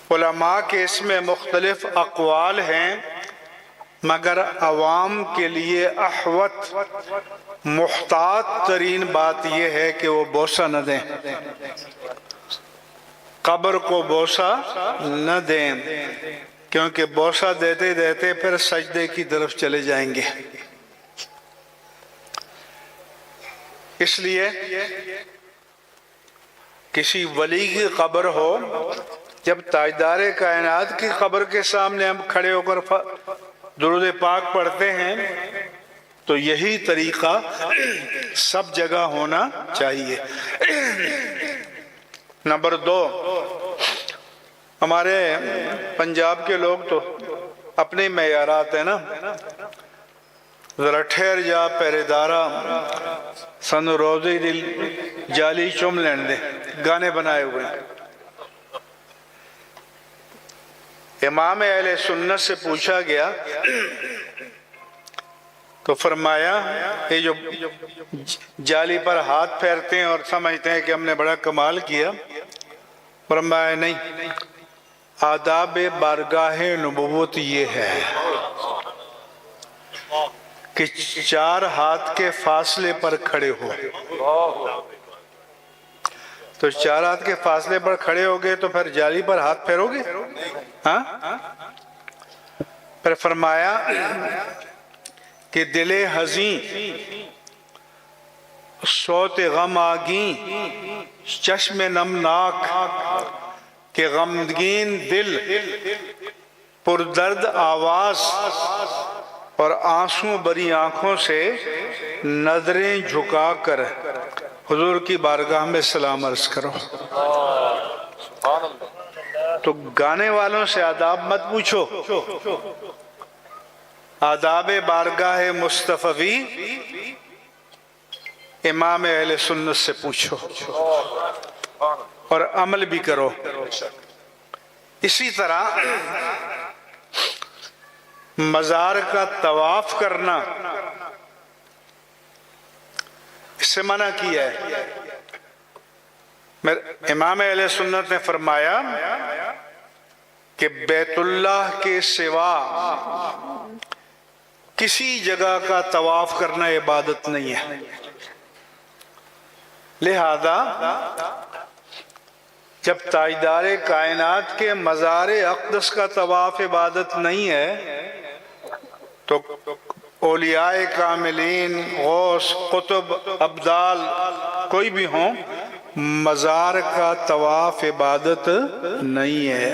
علماء کے اس میں مختلف اقوال ہیں، مگر عوام کے لیے احوط محتاط ترین بات یہ ہے کہ وہ بوسہ نہ دیں، قبر کو بوسہ نہ دیں، کیونکہ بوسہ دیتے دیتے پھر سجدے کی طرف چلے جائیں گے۔ اس لیے کسی ولی کی قبر ہو، جب تاجدار کائنات کی قبر کے سامنے ہم کھڑے ہو کر درود پاک پڑھتے ہیں تو یہی طریقہ سب جگہ ہونا چاہیے۔ نمبر 2، ہمارے پنجاب کے لوگ تو اپنے معیارات ہیں نا، ذرا ٹھہر جا پہرے دارا سن روزی دل جالی چم لین دے، گانے بنائے ہوئے ہیں۔ امام اہل سنت سے پوچھا گیا تو فرمایا یہ جو جالی پر ہاتھ پھیرتے ہیں اور سمجھتے ہیں کہ ہم نے بڑا کمال کیا، فرمایا نہیں، آداب بارگاہ نبوت یہ ہے کہ 4 ہاتھ کے فاصلے پر کھڑے ہو۔ تو 4 ہاتھ کے فاصلے پر کھڑے ہو گئے تو پھر جالی پر ہاتھ پھیرو گے؟ ہاں؟ پھر فرمایا کہ دل حزین صوت غم آگیں چشم نمناک، کہ غمگین دل پردرد آواز اور آنسو بری آنکھوں سے نظریں جھکا کر حضور کی بارگاہ میں سلام عرض کرو۔ تو گانے والوں سے آداب مت پوچھو، آداب بارگاہ مصطفی امام اہل سنت سے پوچھو اور عمل بھی کرو۔ اسی طرح مزار کا طواف کرنا اس سے منع کیا ہے۔ امام اہل سنت نے فرمایا کہ بیت اللہ کے سوا کسی جگہ کا طواف کرنا عبادت نہیں ہے، لہذا جب تاجدار کائنات کے مزار اقدس کا طواف عبادت نہیں ہے تو اولیاء کاملین، غوث، قطب، ابدال کوئی بھی ہوں، مزار کا طواف عبادت نہیں ہے۔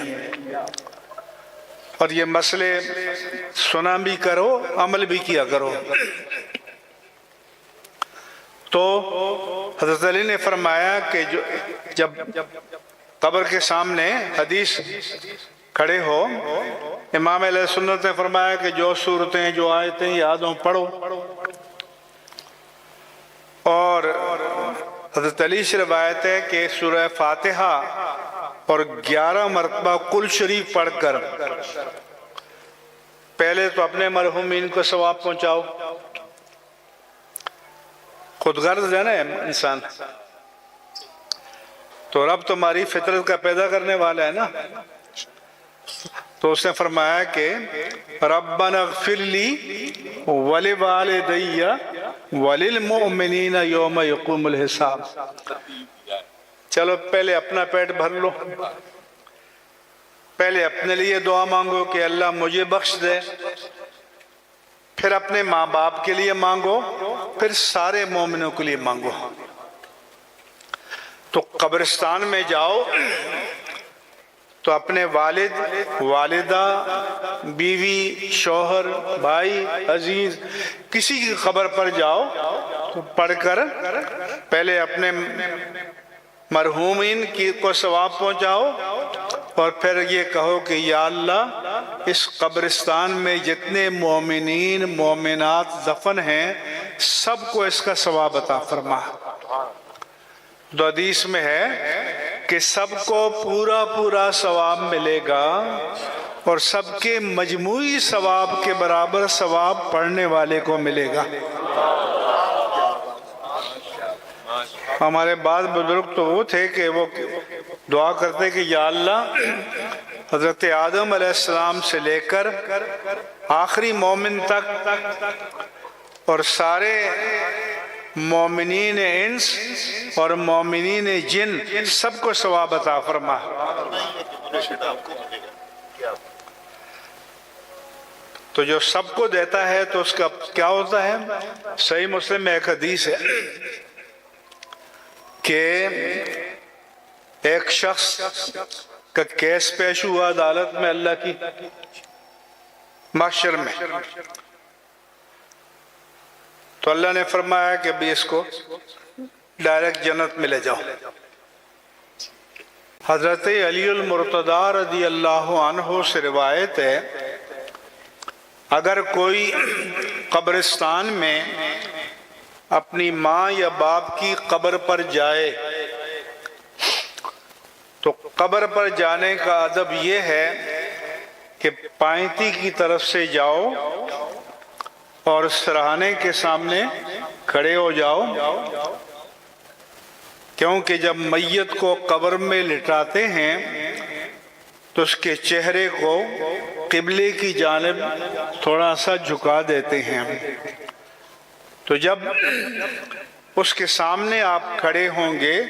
اور یہ مسئلے سنا بھی کرو، عمل بھی کیا کرو۔ تو حضرت علی نے فرمایا کہ جب قبر کے سامنے حدیث کھڑے ہو، امام علیہ سنت نے فرمایا کہ جو صورتیں، جو آیتیں یاد ہوں پڑھو۔ اور حضرت علی سے روایت ہے کہ سورہ فاتحہ اور 11 مرتبہ کل شریف پڑھ کر پہلے تو اپنے مرحومین کو ثواب پہنچاؤ۔ خود غرض ہے نا انسان، تو رب تمہاری فطرت کا پیدا کرنے والا ہے نا، تو اس نے فرمایا کہ ربنا اغفر لی ولوالدی وللمؤمنین یوم یقوم الحساب۔ چلو پہلے اپنا پیٹ بھر لو، پہلے اپنے لیے دعا مانگو کہ اللہ مجھے بخش دے، پھر اپنے ماں باپ کے لیے مانگو، پھر سارے مومنوں کے لیے مانگو۔ تو قبرستان میں جاؤ تو اپنے والد، والدہ، بیوی، شوہر، بھائی، عزیز، کسی کی قبر پر جاؤ تو پڑھ کر پہلے اپنے مرحومین کو ثواب پہنچاؤ، اور پھر یہ کہو کہ یا اللہ اس قبرستان میں جتنے مومنین مومنات دفن ہیں سب کو اس کا ثواب عطا فرما۔ تو حدیث میں ہے کہ سب کو پورا پورا ثواب ملے گا، اور سب کے مجموعی ثواب کے برابر ثواب پڑھنے والے کو ملے گا۔ ہمارے بعض بزرگ تو وہ تھے کہ وہ دعا کرتے کہ یا اللہ حضرت آدم علیہ السلام سے لے کر آخری مومن تک اور سارے مومنین انس اور مومنین جن سب کو ثواب عطا فرما۔ تو جو سب کو دیتا ہے تو اس کا کیا ہوتا ہے؟ صحیح مسلم میں ایک حدیث ہے کہ ایک شخص کا کیس پیش ہوا عدالت میں اللہ کی محشر میں، تو اللہ نے فرمایا کہ بھی اس کو ڈائریکٹ جنت میں لے جاؤ۔ حضرت علی المرتضی رضی اللہ عنہ سے روایت ہے اگر کوئی قبرستان میں اپنی ماں یا باپ کی قبر پر جائے تو قبر پر جانے کا ادب یہ ہے کہ پائنتی کی طرف سے جاؤ اور سرہانے کے سامنے کھڑے ہو جاؤ، کیونکہ جب میت کو قبر میں لٹاتے ہیں تو اس کے چہرے کو قبلے کی جانب تھوڑا سا جھکا دیتے ہیں، تو جب اس کے سامنے آپ کھڑے ہوں گے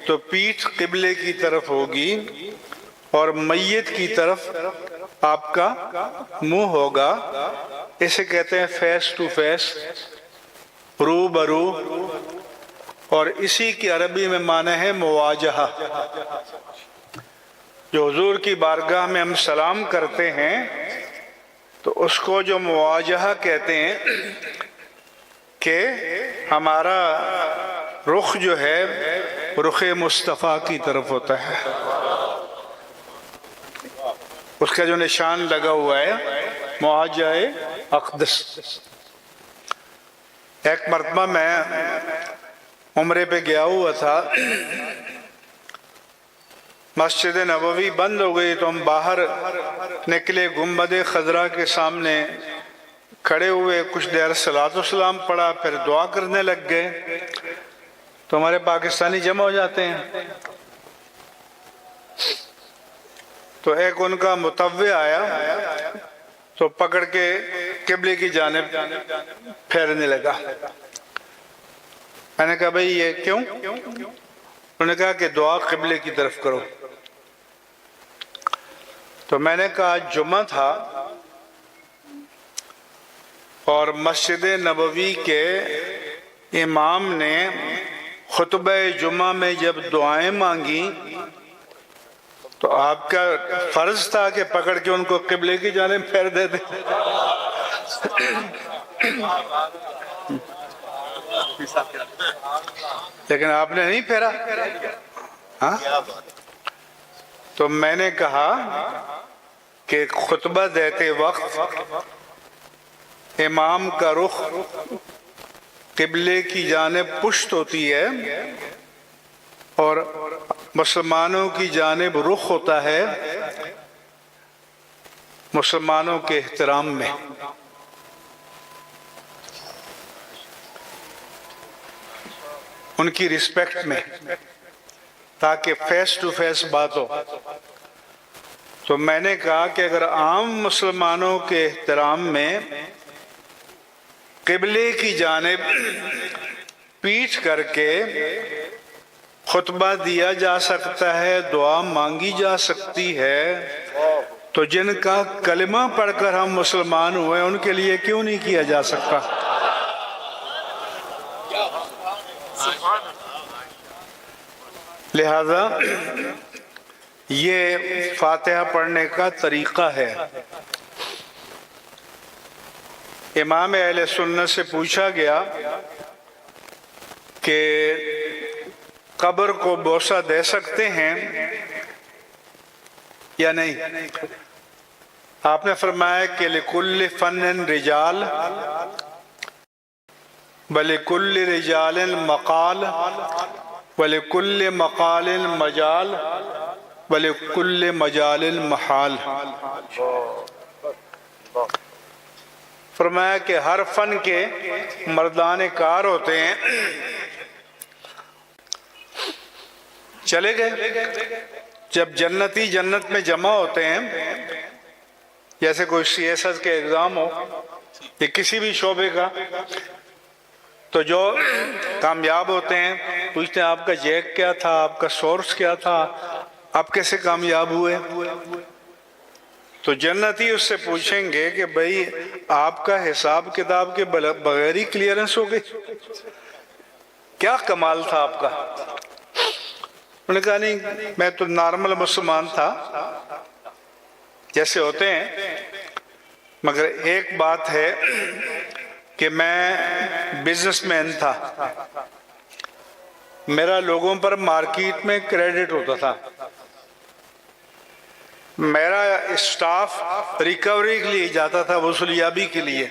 تو پیٹھ قبلے کی طرف ہوگی اور میت کی طرف آپ کا منہ ہوگا، اسے کہتے ہیں فیس ٹو فیس، رو برو، اور اسی کی عربی میں معنی ہے مواجہہ۔ جو حضور کی بارگاہ میں ہم سلام کرتے ہیں تو اس کو جو مواجہہ کہتے ہیں کہ ہمارا رخ جو ہے رخ مصطفیٰ کی طرف ہوتا ہے، اس کا جو نشان لگا ہوا ہے مواجہ اقدس۔ ایک مرتبہ میں عمرے پہ گیا ہوا تھا، مسجد نبوی بند ہو گئی تو ہم باہر نکلے، گنبد خضرا کے سامنے کھڑے ہوئے، کچھ دیر صلاۃ و سلام پڑھا، پھر دعا کرنے لگ گئے تو ہمارے پاکستانی جمع ہو جاتے ہیں، تو ایک ان کا متوع آیا تو پکڑ کے قبلے کی جانب پھیرنے لگا۔ میں نے کہا بھئی یہ کیوں؟ انہوں نے کہا کہ دعا قبلے کی طرف کرو۔ تو میں نے کہا جمعہ تھا اور مسجد نبوی کے امام نے خطبہ جمعہ میں جب دعائیں مانگی تو آپ کا فرض تھا کہ پکڑ کے ان کو قبلے کی جانب پھیر دیتے، لیکن آپ نے نہیں پھیرا۔ ہاں، تو میں نے کہا کہ خطبہ دیتے وقت امام کا رخ قبلے کی جانب پشت ہوتی ہے اور مسلمانوں کی جانب رخ ہوتا ہے مسلمانوں کے احترام میں۔ ان کی رسپیکٹ میں، تاکہ فیس ٹو فیس بات ہو۔ تو میں نے کہا کہ اگر عام مسلمانوں کے احترام میں قبلے کی جانب پیٹھ کر کے خطبہ دیا جا سکتا ہے، دعا مانگی جا سکتی ہے، تو جن کا کلمہ پڑھ کر ہم مسلمان ہوئے ان کے لیے کیوں نہیں کیا جا سکتا؟ لہذا یہ فاتحہ پڑھنے کا طریقہ ہے۔ امام اہل سنت سے پوچھا گیا کہ قبر کو بوسہ دے سکتے ہیں یا نہیں؟ آپ نے فرمایا کہ لِكُلِّ فَنٍ رِجَال وَلِكُلِّ رِجَالٍ مَقَالٍ وَلِكُلِّ مَقَالٍ مَجَال وَلِكُلِّ مَجَالٍ مَحَال۔ فرمایا کہ ہر فن کے مردان کار ہوتے ہیں، چلے گئے جب جنتی جنت میں جمع ہوتے ہیں، جیسے کوئی CSS کے ایگزام ہو یا کسی بھی شعبے کا، تو جو کامیاب ہوتے ہیں پوچھتے ہیں آپ کا جیک کیا تھا، آپ کا سورس کیا تھا، آپ کیسے کامیاب ہوئے؟ تو جنتی اس سے پوچھیں گے کہ بھئی آپ کا حساب کتاب کے بغیر ہی کلیئرنس ہو گئی، کیا کمال تھا آپ کا؟ انہوں نے کہا نہیں، میں تو نارمل مسلمان تھا جیسے ہوتے ہیں، مگر ایک بات ہے کہ میں بزنس مین تھا، میرا لوگوں پر مارکیٹ میں کریڈٹ ہوتا تھا، میرا اسٹاف ریکوری کے لیے جاتا تھا، وصولیابی کے لیے۔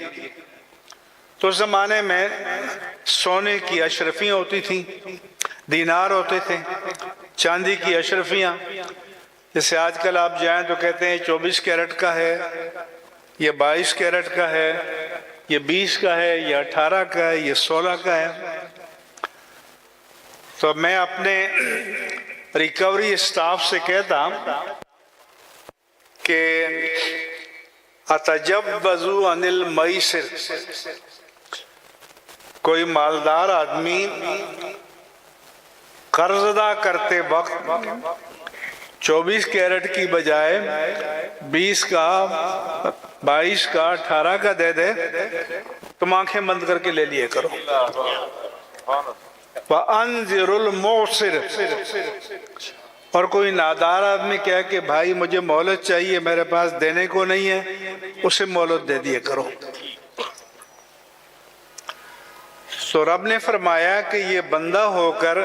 تو اس زمانے میں سونے کی اشرفیاں ہوتی تھیں، دینار ہوتے تھے، چاندی کی اشرفیاں، جیسے آج کل آپ جائیں تو کہتے ہیں 24 کیرٹ کا ہے، یہ 22 کیرٹ کا ہے، یہ 20 کا ہے، یہ 18 کا ہے، یہ 16 کا ہے۔ تو میں اپنے ریکوری اسٹاف سے کہتا کہ اتجوزوا عن المیسر، کوئی مالدار آدمی قرض ادا کرتے وقت 24 کیرٹ کی بجائے 20 کا، 22 کا، 18 کا دے دے، تم آنکھیں بند کر کے لے لیے کرو۔ وَأَنذِرُ الْمُعْسِرَ، اور کوئی نادار آدمی کہے کہ بھائی مجھے مہلت چاہیے، میرے پاس دینے کو نہیں ہے، اسے مہلت دے دیے کرو۔ تو رب نے فرمایا کہ یہ بندہ ہو کر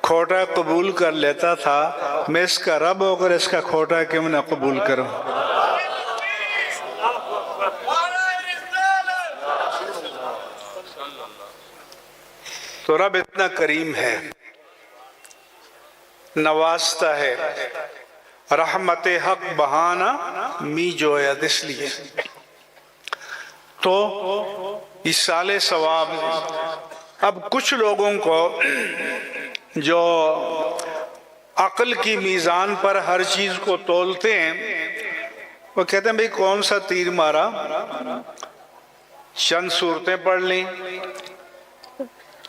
کھوٹا قبول کر لیتا تھا، میں اس کا رب ہو کر اس کا کھوٹا کیوں نہ قبول کروں؟ تو رب اتنا کریم ہے، نوازتا ہے، رحمت حق بہانا می جوید، اس لیے تو ایصال ثواب۔ اب کچھ لوگوں کو جو عقل کی میزان پر ہر چیز کو تولتے ہیں، وہ کہتے ہیں بھئی کون سا تیر مارا، چند سورتیں پڑھ لیں،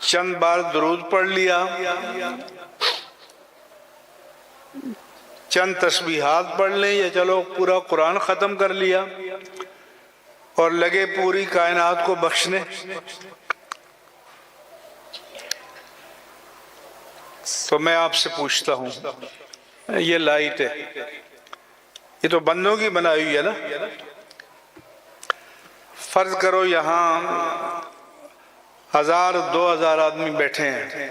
چند بار درود پڑھ لیا، چند تسبیحات پڑھ لیں، یا چلو پورا قرآن ختم کر لیا اور لگے پوری کائنات کو بخشنے۔ تو میں آپ سے پوچھتا ہوں، یہ لائٹ ہے، یہ تو بندوں کی بنائی ہوئی ہے نا؟ فرض کرو یہاں 1000 2000 آدمی بیٹھے ہیں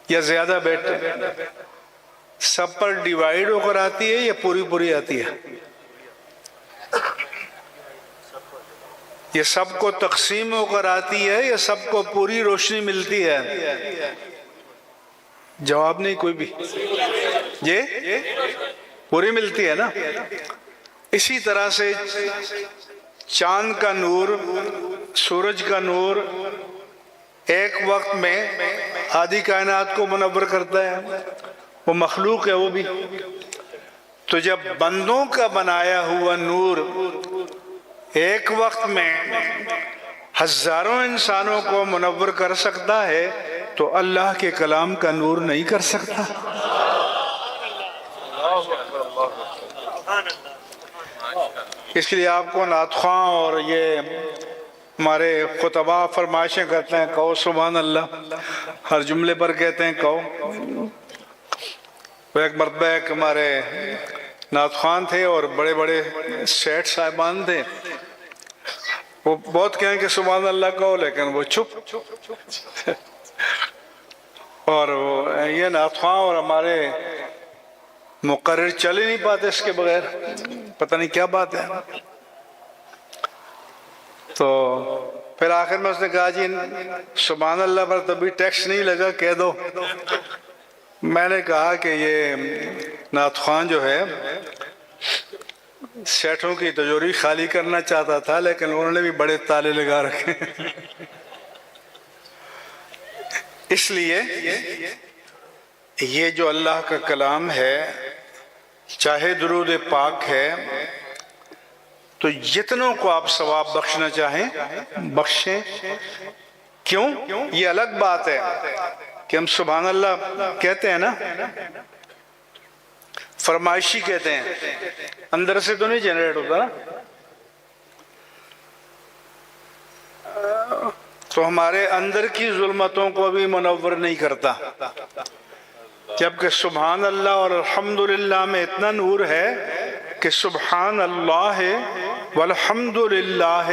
یا زیادہ بیٹھے، سب پر ڈیوائیڈ ہو کر آتی ہے یا پوری پوری آتی ہے؟ یہ سب کو تقسیم ہو کر آتی ہے یا سب کو پوری روشنی ملتی ہے؟ جواب نہیں کوئی بھی، یہ پوری ملتی ہے نا؟ اسی طرح سے چاند کا نور، سورج کا نور ایک وقت میں آدھی کائنات کو منور کرتا ہے، وہ مخلوق ہے وہ بھی۔ تو جب بندوں کا بنایا ہوا نور ایک وقت میں ہزاروں انسانوں کو منور کر سکتا ہے تو اللہ کے کلام کا نور نہیں کر سکتا؟ اس لیے آپ کو نعت خواں اور یہ ہمارے خطبہ فرمائشیں کرتے ہیں، کہو سبحان اللہ، ہر جملے پر کہتے ہیں کہو۔ وہ ایک مرتبہ ایک ہمارے نعت خوان تھے اور بڑے بڑے سیٹ صاحبان تھے، وہ بہت کہیں کہ سبحان اللہ کہو، لیکن وہ چپ، اور یہ نعت خواں اور ہمارے مقرر چل ہی نہیں پاتے اس کے بغیر، پتہ نہیں کیا بات ہے۔ تو پھر آخر میں اس نے کہا جی سبحان اللہ پر تبھی ٹیکس نہیں لگا، کہہ دو۔ میں نے کہا کہ یہ نعت خوان جو ہے سیٹوں کی تجوری خالی کرنا چاہتا تھا، لیکن انہوں نے بھی بڑے تالے لگا رکھے۔ اس لیے یہ جو اللہ کا کلام ہے چاہے درود پاک ہے تو جتنوں کو آپ ثواب بخشنا چاہیں بخشیں. کیوں؟ یہ الگ بات ہے کہ ہم سبحان اللہ کہتے ہیں نا، فرمائشی کہتے ہیں، اندر سے تو نہیں جنریٹ ہوتا نا. تو ہمارے اندر کی ظلمتوں کو بھی منور نہیں کرتا، جبکہ سبحان اللہ اور الحمدللہ میں اتنا نور ہے کہ سبحان اللہ والحمدللہ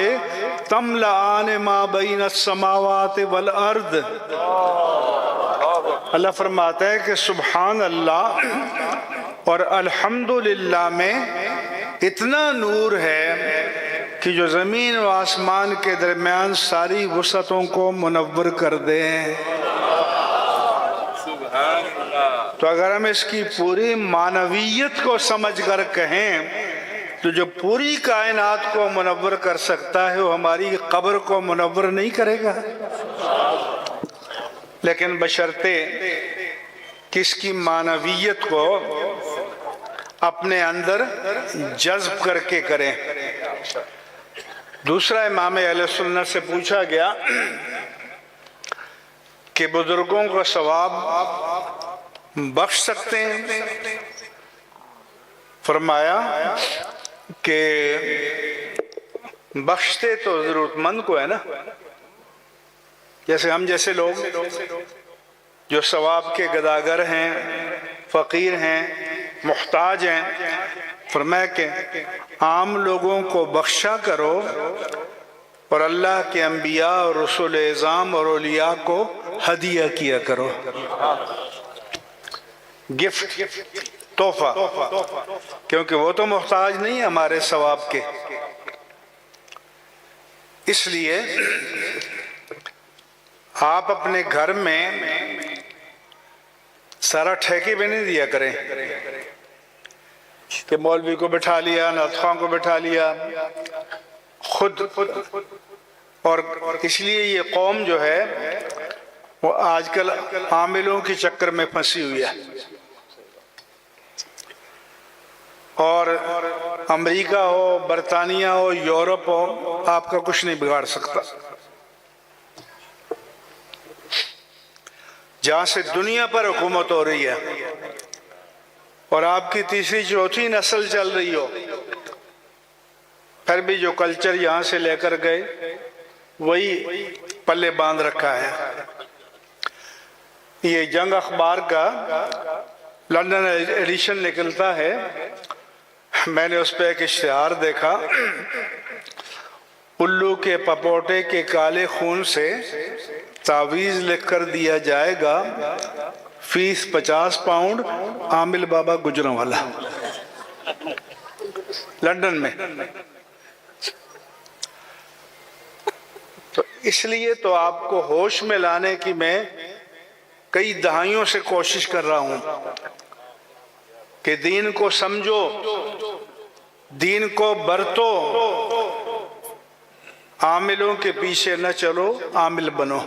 تملأان ما بین السماوات والارض. اللہ فرماتا ہے کہ سبحان اللہ اور الحمدللہ میں اتنا نور ہے کہ جو زمین و آسمان کے درمیان ساری وسعتوں کو منور کر دیں. تو اگر ہم اس کی پوری معنویت کو سمجھ کر کہیں تو جو پوری کائنات کو منور کر سکتا ہے وہ ہماری قبر کو منور نہیں کرے گا. لیکن بشرطے کہ اس کی معنویت کو اپنے اندر جذب کر کے کریں. دوسرا، امام اہل سنت سے پوچھا گیا کہ بزرگوں کا ثواب بخش سکتے ہیں؟ فرمایا کہ بخشتے تو ضرورت مند کو ہے نا، جیسے ہم جیسے لوگ جو ثواب کے گداگر ہیں، فقیر ہیں، محتاج ہیں. فرمایا کہ عام لوگوں کو بخشا کرو اور اللہ کے انبیاء اور رسول اعظام اور اولیاء کو ہدیہ کیا کرو، گفٹ، تحفہ، کیونکہ وہ تو محتاج نہیں ہے ہمارے ثواب کے. اس لیے آپ اپنے گھر میں سارا ٹھیکے بھی نہیں دیا کریں کہ مولوی کو بٹھا لیا، نعت خواں کو بٹھا لیا خود. اور اس لیے یہ قوم جو ہے وہ آج کل عاملوں کے چکر میں پھنسی ہوئی ہے، اور امریکہ ہو، برطانیہ ہو، یورپ ہو، آپ کا کچھ نہیں بگاڑ سکتا. جہاں سے دنیا پر حکومت ہو رہی ہے اور آپ کی تیسری چوتھی نسل چل رہی ہو، پھر بھی جو کلچر یہاں سے لے کر گئے وہی پلے باندھ رکھا ہے. یہ جنگ اخبار کا لندن ایڈیشن نکلتا ہے، میں نے اس پہ ایک اشتہار دیکھا، الو کے پپوٹے کے کالے خون سے تعویذ لکھ کر دیا جائے گا، فیس 50 پاؤنڈ، عامل بابا گجرانوالہ، لندن میں. تو اس لیے تو آپ کو ہوش میں لانے کی میں کئی دہائیوں سے کوشش کر رہا ہوں کہ دین کو سمجھو، دین کو برتو، عاملوں کے پیچھے نہ چلو، عامل بنو.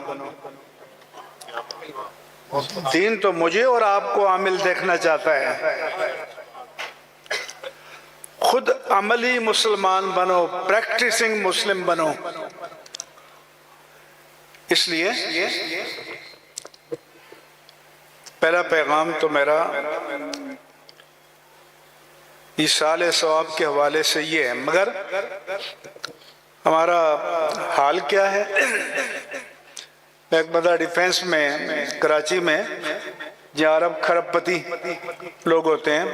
دین تو مجھے اور آپ کو عامل دیکھنا چاہتا ہے. خود عملی مسلمان بنو، پریکٹسنگ مسلم بنو. اس لیے پہلا پیغام تو میرا ایصال ثواب کے حوالے سے یہ ہے. مگر ہمارا حال کیا ہے؟ ایک بڑا ڈیفینس میں کراچی میں جہاں عرب کھرب پتی لوگ ہوتے ہیں،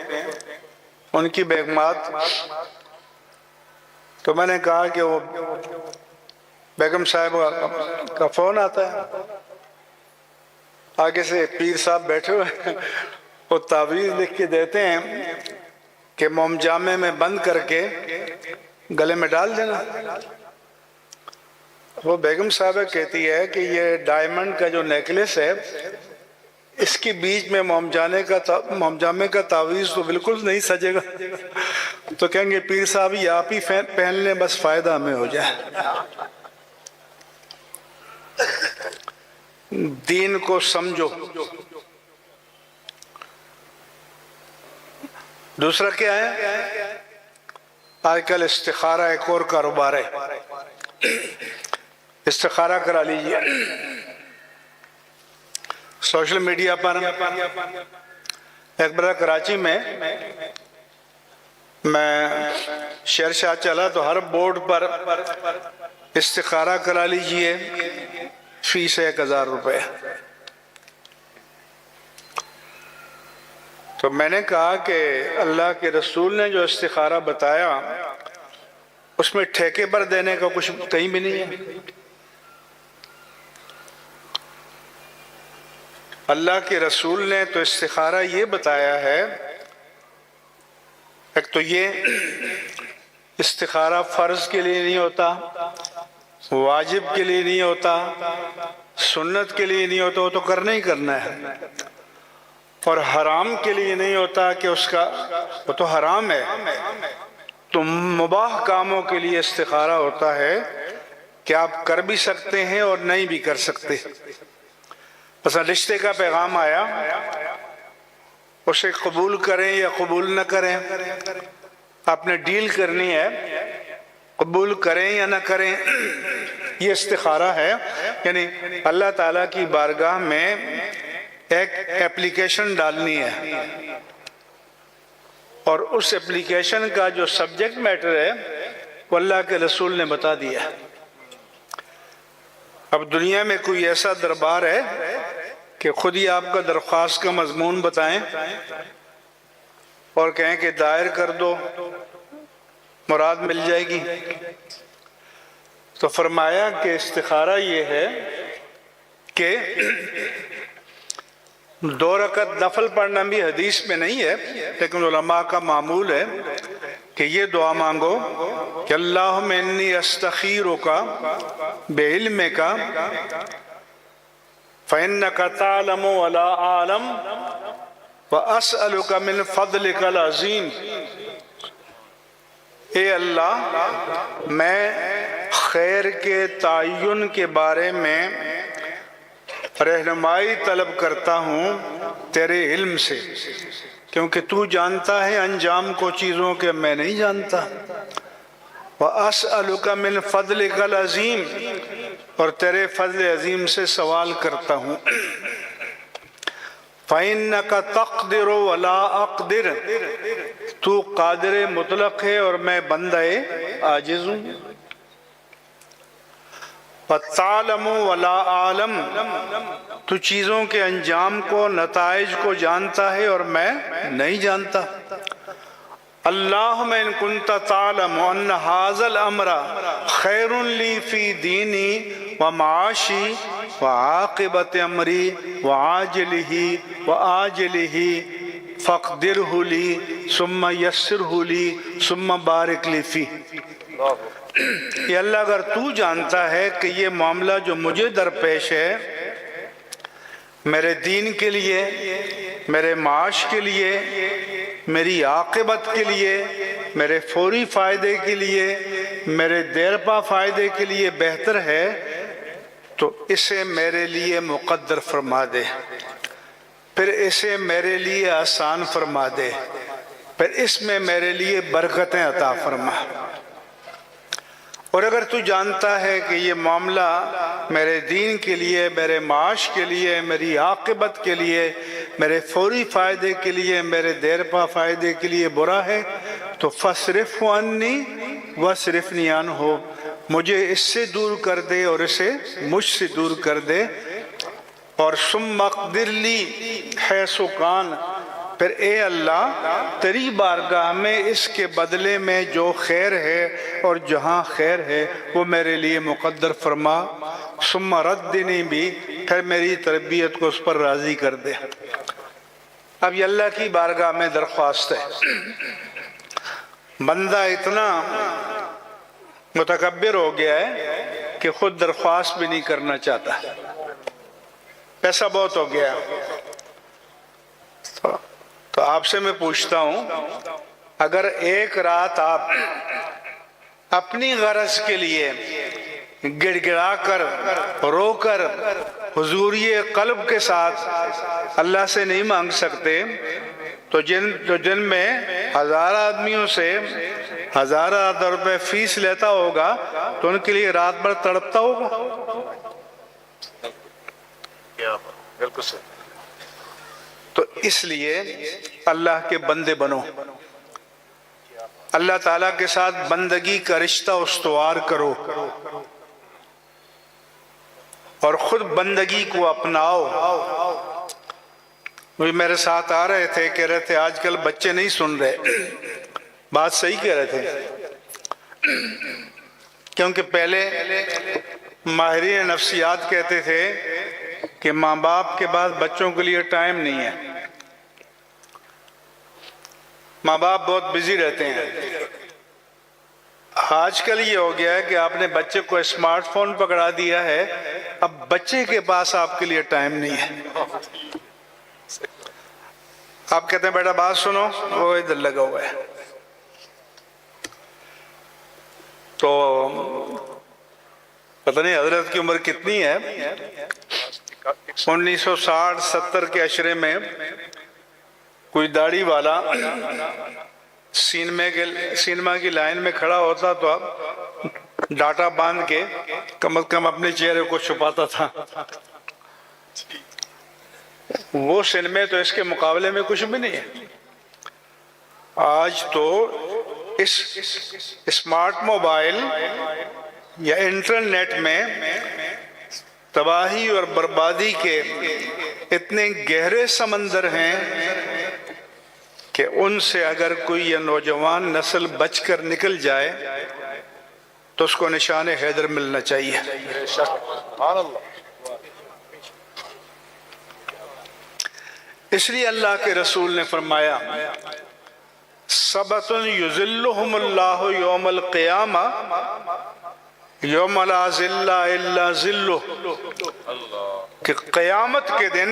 ان کی بیگمات، تو میں نے کہا کہ وہ بیگم صاحب کا فون آتا ہے، آگے سے پیر صاحب بیٹھے ہوئے وہ تعویذ لکھ کے دیتے ہیں کہ موم جامے میں بند کر کے گلے میں ڈال دینا. وہ بیگم صاحبہ کہتی ہے کہ یہ ڈائمنڈ کا جو نیکلس ہے اس کے بیچ میں موم جامے کا تعویذ تو بالکل نہیں سجے گا. تو کہیں گے پیر صاحب یہ آپ ہی پہن لیں، بس فائدہ ہمیں ہو جائے. دین کو سمجھو، دوسرا کیا ہے؟ آج کل استخارہ ایک اور کاروبار ہے، استخارہ کرا لیجیے سوشل میڈیا پر۔ ایک بار کراچی میں شہر شاہ چلا تو ہر بورڈ پر استخارہ کرا لیجیے، فیس 1000 روپے۔ تو میں نے کہا کہ اللہ کے رسول نے جو استخارہ بتایا اس میں ٹھیکے پر دینے کا کچھ کہیں بھی نہیں ہے۔ اللہ کے رسول نے تو استخارہ یہ بتایا ہے، ایک تو یہ استخارہ فرض کے لیے نہیں ہوتا، واجب کے لیے نہیں ہوتا، سنت کے لیے نہیں ہوتا، وہ تو کرنا ہی کرنا ہے، اور حرام کے لیے نہیں ہوتا کہ اس کا وہ تو حرام ہے۔ تو مباح کاموں کے لیے استخارہ ہوتا ہے کہ آپ کر بھی سکتے ہیں اور نہیں بھی کر سکتے۔ مثلا رشتے کا پیغام آیا، اسے قبول کریں یا قبول نہ کریں، آپ نے ڈیل کرنی ہے، قبول کریں یا نہ کریں، یہ استخارہ ہے۔ یعنی اللہ تعالیٰ کی بارگاہ میں ایک ایپلیکیشن ڈالنی ہے، اور اس ایپلیکیشن کا جو سبجیکٹ میٹر ہے وہ اللہ کے رسول نے بتا دیا۔ اب دنیا میں کوئی ایسا دربار ہے کہ خود ہی آپ کا درخواست کا مضمون بتائیں اور کہیں کہ دائر کر دو، مراد مل جائے گی؟ تو فرمایا کہ استخارہ یہ ہے کہ 2 رکعت نفل پڑھنا بھی حدیث میں نہیں ہے، لیکن علماء کا معمول ہے کہ یہ دعا مانگو کہ اللہم انی استخیرک بعلمک فإنک تعلم ولا أعلم وأسألک من فضلک العظیم۔ اے اللہ، میں خیر کے تعین کے بارے میں رہنمائی طلب کرتا ہوں تیرے علم سے، کیونکہ تو جانتا ہے انجام کو چیزوں کے، میں نہیں جانتا۔ وَأَسْأَلُكَ مِنْ فَضْلِكَ الْعَظِيمِ، اور تیرے فضل عظیم سے سوال کرتا ہوں۔ فَإِنَّكَ تَقْدِرُ وَلَا أَقْدِرُ، تو قادر مطلق ہے اور میں بندہ عاجز ہوں۔ وَتَعْلَمُ وَلَا أَعْلَمُ، تو چیزوں کے انجام کو، نتائج کو جانتا ہے اور میں نہیں جانتا۔ اللہم ان کنت تعلم ان ھذا الامر خیر لی فی دینی ومعاشی وعاقبت امری وعاجلہ وآجلہ فاقدرہ لی ثم یسرہ لی ثم بارک لی فی۔ یہ اللہ، اگر تو جانتا ہے کہ یہ معاملہ جو مجھے درپیش ہے میرے دین کے لیے، میرے معاش کے لیے، میری عاقبت کے لیے، میرے فوری فائدے کے لیے، میرے دیرپا فائدے کے لیے بہتر ہے، تو اسے میرے لیے مقدر فرما دے، پھر اسے میرے لیے آسان فرما دے، پھر اس میں میرے لیے برکتیں عطا فرما۔ اور اگر تو جانتا ہے کہ یہ معاملہ میرے دین کے لیے، میرے معاش کے لیے، میری عاقبت کے لیے، میرے فوری فائدے کے لیے، میرے دیرپا فائدے کے لیے برا ہے، تو فَصْرِفْ عَنِّی وَصْرِفْنِی عَنْہُ، مجھے اس سے دور کر دے اور اسے مجھ سے دور کر دے۔ اور ثُمَّ اقْدِرْ لِی حَیْثُ کَانَ، پھر اے اللہ تیری بارگاہ میں اس کے بدلے میں جو خیر ہے اور جہاں خیر ہے وہ میرے لیے مقدر فرما۔ ثم ردنی بھی، پھر میری تربیت کو اس پر راضی کر دے۔ اب یہ اللہ کی بارگاہ میں درخواست ہے۔ بندہ اتنا متکبر ہو گیا ہے کہ خود درخواست بھی نہیں کرنا چاہتا، پیسہ بہت ہو گیا۔ تو آپ سے میں پوچھتا ہوں، اگر ایک رات آپ اپنی غرض کے لیے گڑ گڑا کر، رو کر، حضوری قلب کے ساتھ اللہ سے نہیں مانگ سکتے، تو جن میں 1000 آدمیوں سے 1000 روپے فیس لیتا ہوگا تو ان کے لیے رات بھر تڑپتا ہوگا. بالکل صحیح. تو اس لیے اللہ کے بندے بنو، اللہ تعالیٰ کے ساتھ بندگی کا رشتہ استوار کرو اور خود بندگی کو اپناؤ. وہ میرے ساتھ آ رہے تھے، کہہ رہے تھے آج کل بچے نہیں سن رہے. بات صحیح کہہ رہے تھے، کیونکہ پہلے ماہرین نفسیات کہتے تھے کہ ماں باپ کے بعد بچوں کے لیے ٹائم نہیں ہے، ماں باپ بہت بزی رہتے ہیں. آج کل یہ ہو گیا ہے کہ آپ نے بچے کو اسمارٹ فون پکڑا دیا ہے، اب بچے کے پاس آپ کے لیے ٹائم نہیں ہے. آپ کہتے ہیں بیٹا بات سنو، وہ ادھر لگا ہوا ہے. تو پتہ نہیں حضرت کی عمر کتنی ہے. 1960-70 کے عشرے میں کوئی داڑھی والا سینما کی لائن میں کھڑا ہوتا تو اب ڈاٹا باندھ کے کم از کم اپنے چہرے کو چھپاتا تھا. وہ سینمے تو اس کے مقابلے میں کچھ بھی نہیں ہے. آج تو اس اسمارٹ موبائل یا انٹرنیٹ میں تباہی اور بربادی کے اتنے گہرے سمندر ہیں کہ ان سے اگر کوئی یہ نوجوان نسل بچ کر نکل جائے تو اس کو نشان حیدر ملنا چاہیے. اس لیے اللہ کے رسول نے فرمایا سبۃ یظلھم اللہ یوم القیامہ یوم لا ظل الا ظلہ، کہ قیامت کے دن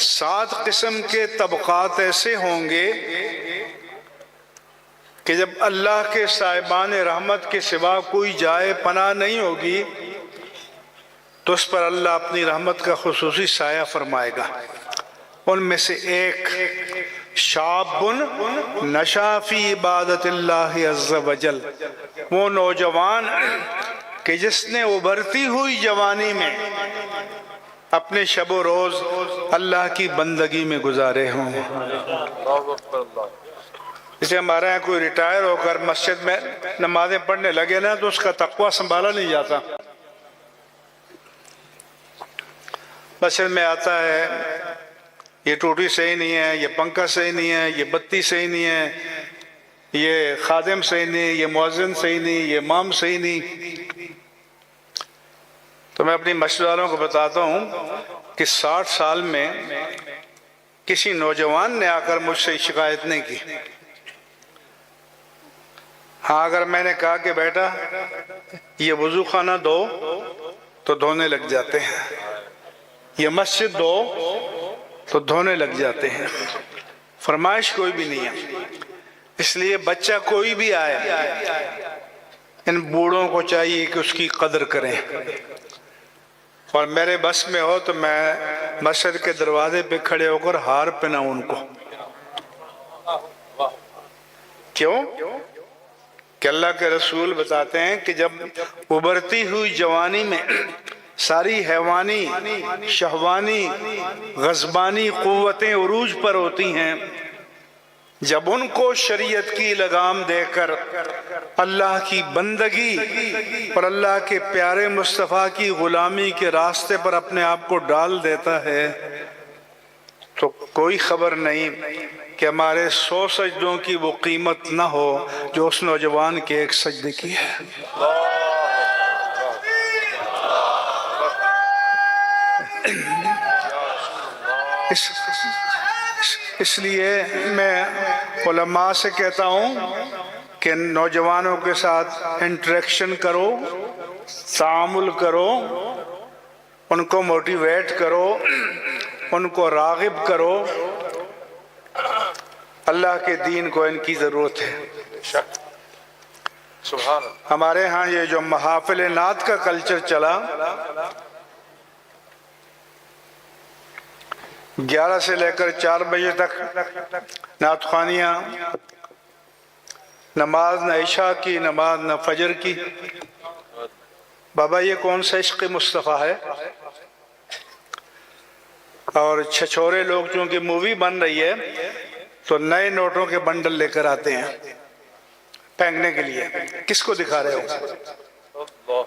7 قسم کے طبقات ایسے ہوں گے کہ جب اللہ کے صاحبان رحمت کے سوا کوئی جائے پناہ نہیں ہوگی تو اس پر اللہ اپنی رحمت کا خصوصی سایہ فرمائے گا. ان میں سے ایک شاب نشا فی عبادت اللہ عز وجل، وہ نوجوان کہ جس نے ابھرتی ہوئی جوانی میں اپنے شب و روز اللہ کی بندگی میں گزارے ہوں. جسے ہمارے یہاں کوئی ریٹائر ہو کر مسجد میں نمازیں پڑھنے لگے نا تو اس کا تقوی سنبھالا نہیں جاتا. مسجد میں آتا ہے، یہ ٹوٹی صحیح نہیں ہے، یہ پنکھا صحیح نہیں ہے، یہ بتی صحیح نہیں ہے، یہ خادم صحیح نہیں، یہ مؤذن صحیح نہیں، یہ امام صحیح نہیں. تو میں اپنی مسجد والوں کو بتاتا ہوں کہ 60 سال میں کسی نوجوان نے آ کر مجھ سے شکایت نہیں کی. ہاں اگر میں نے کہا کہ بیٹا یہ وضو خانہ دو تو دھونے لگ جاتے ہیں، یہ مسجد دو تو دھونے لگ جاتے ہیں. فرمائش کوئی بھی نہیں ہے. اس لیے بچہ کوئی بھی آئے، ان بوڑھوں کو چاہیے کہ اس کی قدر کریں، اور میرے بس میں ہو تو میں مسجد کے دروازے پہ کھڑے ہو کر ہار پہناؤں ان کو. کیوں کہ اللہ کے رسول بتاتے ہیں کہ جب ابھرتی ہوئی جوانی میں ساری حیوانی، شہوانی، غضبانی قوتیں عروج پر ہوتی ہیں، جب ان کو شریعت کی لگام دے کر اللہ کی بندگی اور اللہ کے پیارے مصطفیٰ کی غلامی کے راستے پر اپنے آپ کو ڈال دیتا ہے تو کوئی خبر نہیں کہ ہمارے 100 سجدوں کی وہ قیمت نہ ہو جو اس نوجوان کے ایک سجدے کی ہے. اس لیے میں علماء سے کہتا ہوں کہ نوجوانوں کے ساتھ انٹریکشن کرو، تعامل کرو، ان کو موٹیویٹ کرو، ان کو راغب کرو. اللہ کے دین کو ان کی ضرورت ہے. ہمارے ہاں یہ جو محافل نعت کا کلچر چلا، 11 سے لے کر 4 بجے تک نعت خوانیاں، نماز نہ عشاء کی، نماز نہ فجر کی۔ بابا یہ کون سا عشق مصطفیٰ ہے؟ اور چھچورے لوگ چونکہ مووی بن رہی ہے تو نئے نوٹوں کے بنڈل لے کر آتے ہیں پھینکنے کے لیے۔ کس کو دکھا رہے ہو؟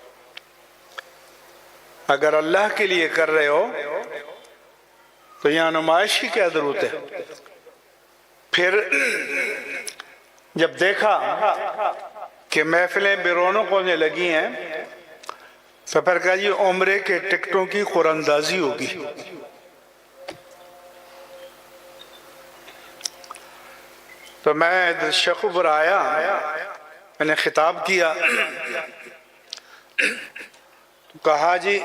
اگر اللہ کے لیے کر رہے ہو تو یہاں نمائش کی کیا ضرورت ہے؟ پھر جب دیکھا کہ محفلیں بے رونق ہونے لگی ہیں تو پھر کہا جی عمرے کے ٹکٹوں کی قراندازی ہوگی۔ تو میں شیخ پر آیا، میں نے خطاب کیا، کہا جی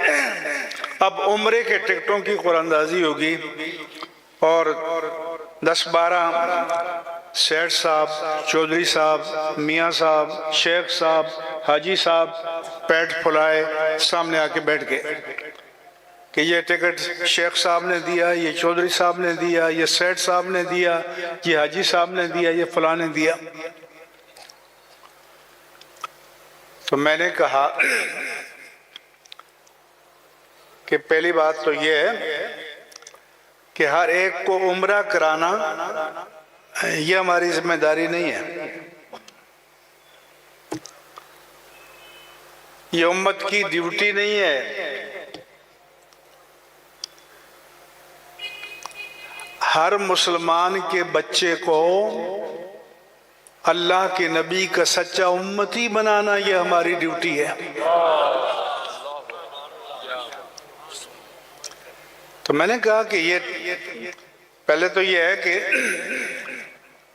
اب عمرے کے ٹکٹوں کی قراندازی ہوگی اور 10-12 سیٹھ صاحب، چودھری صاحب، میاں صاحب، شیخ صاحب، حاجی صاحب پیٹ پھلائے سامنے آ کے بیٹھ گئے کہ یہ ٹکٹ شیخ صاحب نے دیا، یہ چودھری صاحب نے دیا، یہ سیٹھ صاحب نے دیا، یہ حاجی صاحب نے دیا، یہ فلاں نے دیا۔ تو میں نے کہا کہ پہلی بات تو یہ ہے کہ ہر ایک کو عمرہ کرانا یہ ہماری ذمہ داری نہیں ہے، یہ امت کی ڈیوٹی نہیں ہے۔ ہر مسلمان کے بچے کو اللہ کے نبی کا سچا امتی بنانا یہ ہماری ڈیوٹی ہے۔ تو میں نے کہا کہ یہ پہلے تو یہ ہے کہ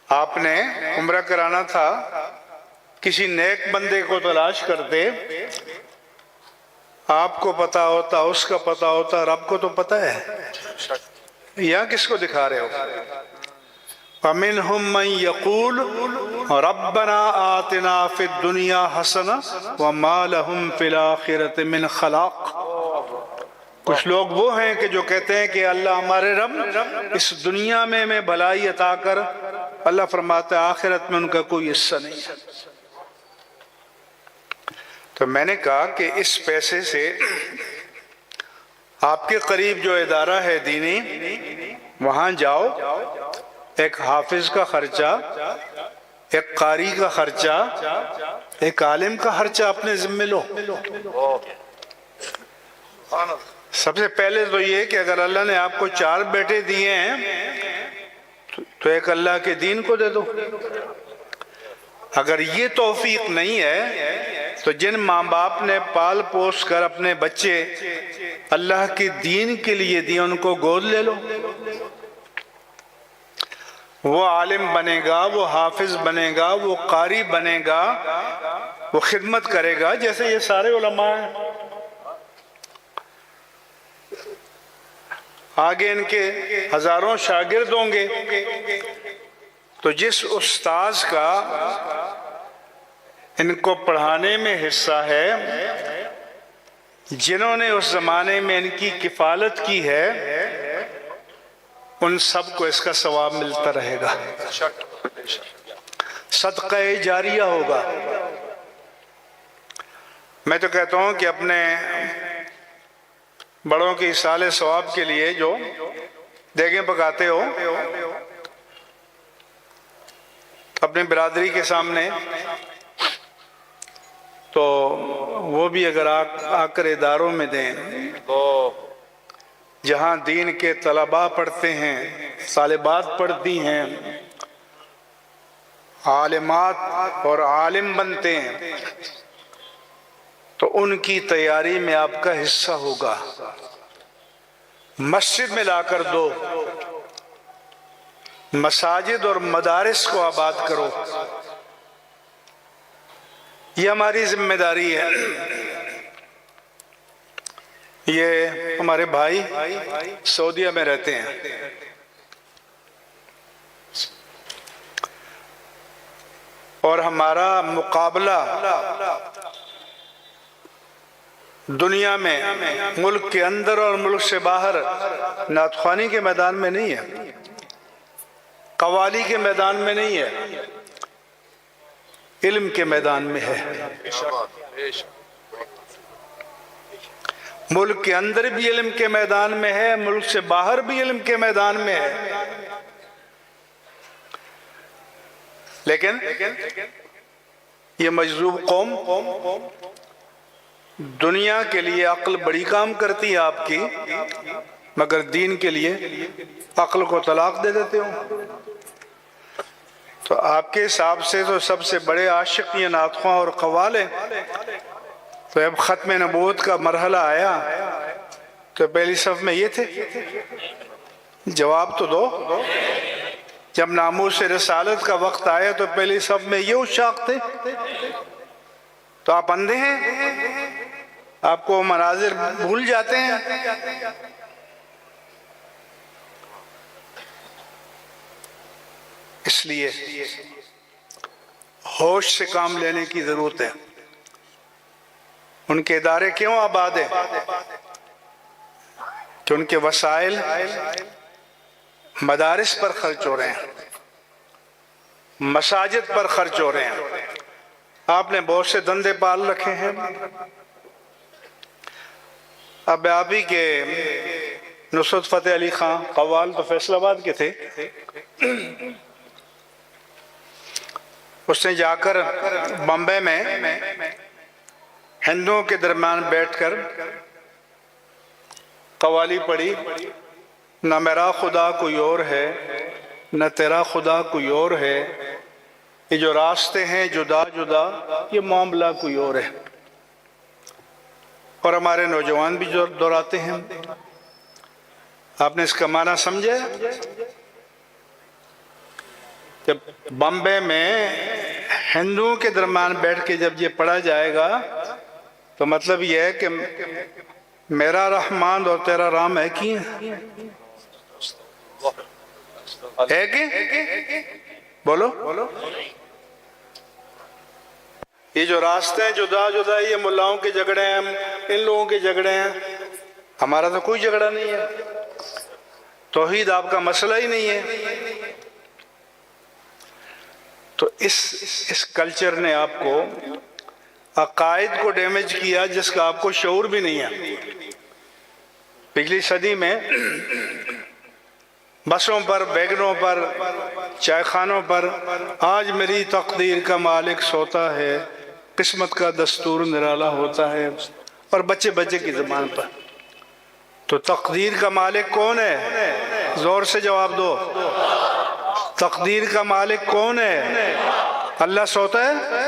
آپ نے عمرہ کرانا تھا، کسی نیک بندے کو تلاش کرتے، آپ کو پتا ہوتا، اس کا پتا ہوتا، رب کو تو پتا ہے۔ یہاں کس کو دکھا رہے ہو؟ وَمِنْهُمْ مَنْ يَقُولُ رَبَّنَا آتِنَا فِي الدُّنْيَا حَسَنَةً وَمَا لَهُمْ فِي الْآخِرَةِ مِنْ خَلَاقٍ۔ کچھ لوگ وہ ہیں کہ جو کہتے ہیں کہ اللہ ہمارے رب اس دنیا میں ہمیں بھلائی عطا کر، اللہ فرماتا ہے آخرت میں ان کا کوئی حصہ نہیں ہے۔ تو میں نے کہا کہ اس پیسے سے آپ کے قریب جو ادارہ ہے دینی، وہاں جاؤ، ایک حافظ کا خرچہ، ایک قاری کا خرچہ، ایک عالم کا خرچہ اپنے ذمہ لو۔ سب سے پہلے تو یہ کہ اگر اللہ نے آپ کو 4 بیٹے دیے ہیں تو ایک اللہ کے دین کو دے دو۔ اگر یہ توفیق نہیں ہے تو جن ماں باپ نے پال پوس کر اپنے بچے اللہ کے دین کے لیے دیے ان کو گود لے لو۔ وہ عالم بنے گا، وہ حافظ بنے گا، وہ قاری بنے گا، وہ خدمت کرے گا جیسے یہ سارے علماء ہیں۔ آگے ان کے ہزاروں شاگرد ہوں گے، تو جس استاذ کا ان کو پڑھانے میں حصہ ہے، جنہوں نے اس زمانے میں ان کی کفالت کی ہے، ان سب کو اس کا ثواب ملتا رہے گا، صدقہ جاریہ ہوگا۔ میں تو کہتا ہوں کہ اپنے بڑوں کی اصالِ ثواب کے لیے جو دیگیں پکاتے ہو اپنی برادری کے سامنے، تو وہ بھی اگر آ کر اداروں میں دیں جہاں دین کے طلباء پڑھتے ہیں، طالبات پڑھتی ہیں، عالمات اور عالم بنتے ہیں، تو ان کی تیاری میں آپ کا حصہ ہوگا۔ مسجد میں لا کر دو، مساجد اور مدارس کو آباد کرو، یہ ہماری ذمہ داری ہے۔ یہ ہمارے بھائی سعودیہ میں رہتے ہیں، اور ہمارا مقابلہ دنیا میں ملک کے اندر اور ملک سے باہر نعت خوانی کے میدان میں نہیں ہے، قوالی کے میدان میں نہیں ہے، علم کے میدان میں ہے. ملک کے اندر بھی علم کے میدان میں ہے، ملک سے باہر بھی علم کے میدان میں ہے. لیکن یہ مجذوب قوم دنیا کے لیے عقل بڑی کام کرتی ہے آپ کی، مگر دین کے لیے عقل کو طلاق دے دیتے ہو. تو آپ کے حساب سے تو سب سے بڑے عاشق یہ نعت خواں اور قوال ہیں. تو اب ختم نبوت کا مرحلہ آیا تو پہلی صف میں یہ تھے. جواب تو دو. جب ناموس رسالت کا وقت آیا تو پہلی صف میں یہ عشاق تھے. تو آپ اندھے ہیں؟ آپ کو مناظر بھول جاتے ہیں؟ اس لیے ہوش سے کام لینے کی ضرورت ہے. ان کے ادارے کیوں آباد ہیں؟ کہ ان کے وسائل مدارس پر خرچ ہو رہے ہیں، مساجد پر خرچ ہو رہے ہیں. آپ نے بہت سے دندے پال رکھے ہیں. اب آپ ہی کے نصرت فتح علی خان قوال تو فیصل آباد کے تھے. اس نے جا کر بمبے میں ہندوؤں کے درمیان بیٹھ کر قوالی پڑھی. نہ میرا خدا کوئی اور ہے، نہ تیرا خدا کوئی اور ہے، یہ جو راستے ہیں جدا جدا، یہ معاملہ کوئی اور ہے. اور ہمارے نوجوان بھی جو دہراتے ہیں. آپ نے اس کا معنی سمجھا؟ جب بمبے میں ہندوؤں کے درمیان بیٹھ کے جب یہ پڑھا جائے گا تو مطلب یہ ہے کہ میرا رحمان اور تیرا رام ہے کی ہے کہ بولو. یہ جو راستے ہیں جدا جدا، یہ ملاؤں کے جھگڑے ہیں، ان لوگوں کے جھگڑے ہیں. ہمارا تو کوئی جھگڑا نہیں ہے. توحید آپ کا مسئلہ ہی نہیں ہے. تو اس کلچر نے آپ کو عقائد کو ڈیمیج کیا جس کا آپ کو شعور بھی نہیں ہے. پچھلی صدی میں بسوں پر، ویگنوں پر، چائے خانوں پر آج میری تقدیر کا مالک سوتا ہے، قسمت کا دستور نرالا ہوتا ہے، اور بچے بچے کی زبان پر. تو تقدیر کا مالک کون ہے؟ زور سے جواب دو. تقدیر کا مالک کون ہے؟ اللہ سوتا ہے؟